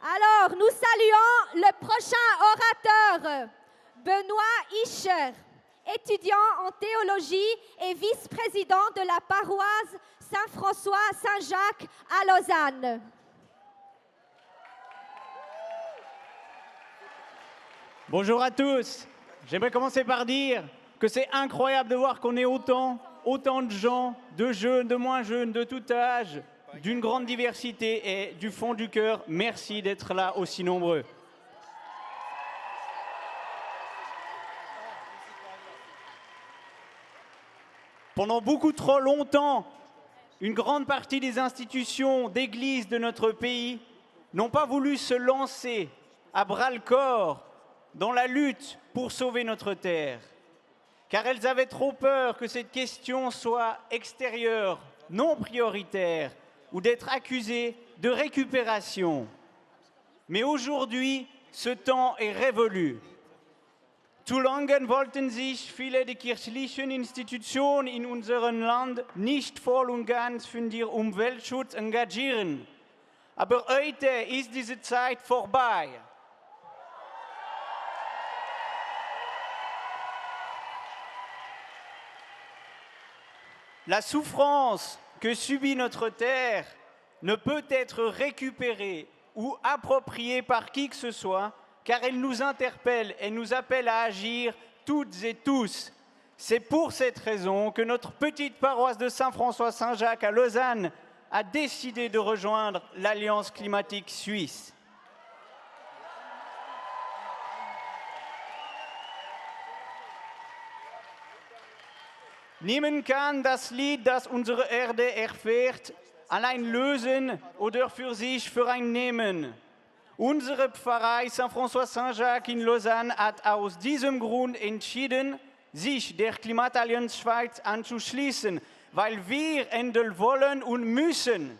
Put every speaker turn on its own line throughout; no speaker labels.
Alors, nous saluons le prochain orateur, Benoît Ischer, étudiant en théologie et vice-président de la paroisse Saint-François-Saint-Jacques à Lausanne.
Bonjour à tous. J'aimerais commencer par dire que c'est incroyable de voir qu'on est autant de gens, de jeunes, de moins jeunes, de tout âge, d'une grande diversité et du fond du cœur, merci d'être là aussi nombreux. Pendant beaucoup trop longtemps, une grande partie des institutions d'église de notre pays n'ont pas voulu se lancer à bras-le-corps dans la lutte pour sauver notre terre, car elles avaient trop peur que cette question soit extérieure, non prioritaire, ou d'être accusées de récupération. Mais aujourd'hui, ce temps est révolu. Zu lange wollten sich viele der kirchlichen Institutionen in unserem Land nicht voll und ganz für den Umweltschutz engagieren. Aber heute ist diese Zeit vorbei. La souffrance que subit notre terre ne peut être récupérée ou appropriée par qui que ce soit, car elle nous interpelle et nous appelle à agir toutes et tous. C'est pour cette raison que notre petite paroisse de Saint-François-Saint-Jacques à Lausanne a décidé de rejoindre l'Alliance climatique suisse. Niemand kann das Lied, das unsere Erde erfährt, allein lösen oder für sich vereinnehmen. Unsere Pfarrei Saint-François-Saint-Jacques in Lausanne hat aus diesem Grund entschieden, sich der Klimatallianz Schweiz anzuschließen, weil wir handeln wollen und müssen.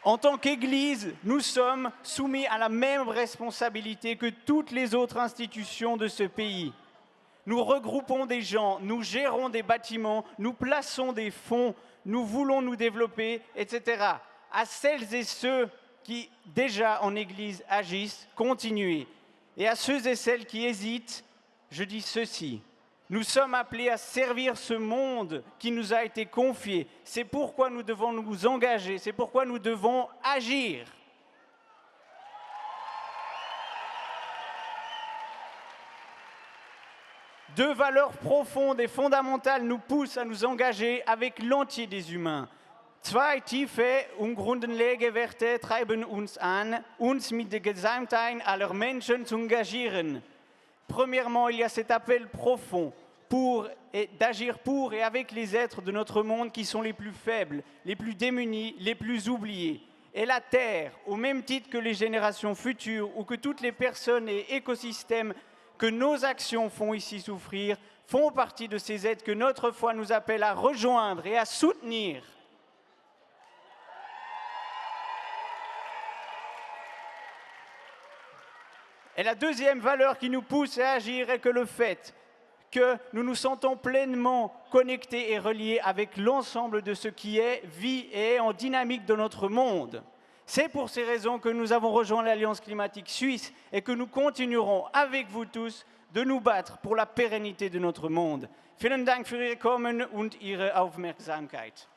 En tant qu'Église, nous sommes soumis à la même responsabilité que toutes les autres institutions de ce pays. Nous regroupons des gens, nous gérons des bâtiments, nous plaçons des fonds, nous voulons nous développer, etc. À celles et ceux qui, déjà en Église, agissent, continuez. Et à ceux et celles qui hésitent, je dis ceci. Nous sommes appelés à servir ce monde qui nous a été confié. C'est pourquoi nous devons nous engager, c'est pourquoi nous devons agir. Deux valeurs profondes et fondamentales nous poussent à nous engager avec l'entier des humains. Zwei tiefe und grundlegende Werte treiben uns an, uns mit der Gesamtheit aller Menschen zu engagieren. Premièrement, il y a cet appel profond d'agir pour et avec les êtres de notre monde qui sont les plus faibles, les plus démunis, les plus oubliés. Et la Terre, au même titre que les générations futures ou que toutes les personnes et écosystèmes que nos actions font ici souffrir, font partie de ces êtres que notre foi nous appelle à rejoindre et à soutenir. Et la deuxième valeur qui nous pousse à agir est que le fait que nous nous sentons pleinement connectés et reliés avec l'ensemble de ce qui est, vit et est en dynamique de notre monde. C'est pour ces raisons que nous avons rejoint l'Alliance climatique suisse et que nous continuerons avec vous tous de nous battre pour la pérennité de notre monde. Vielen Dank für Ihr Kommen und Ihre Aufmerksamkeit.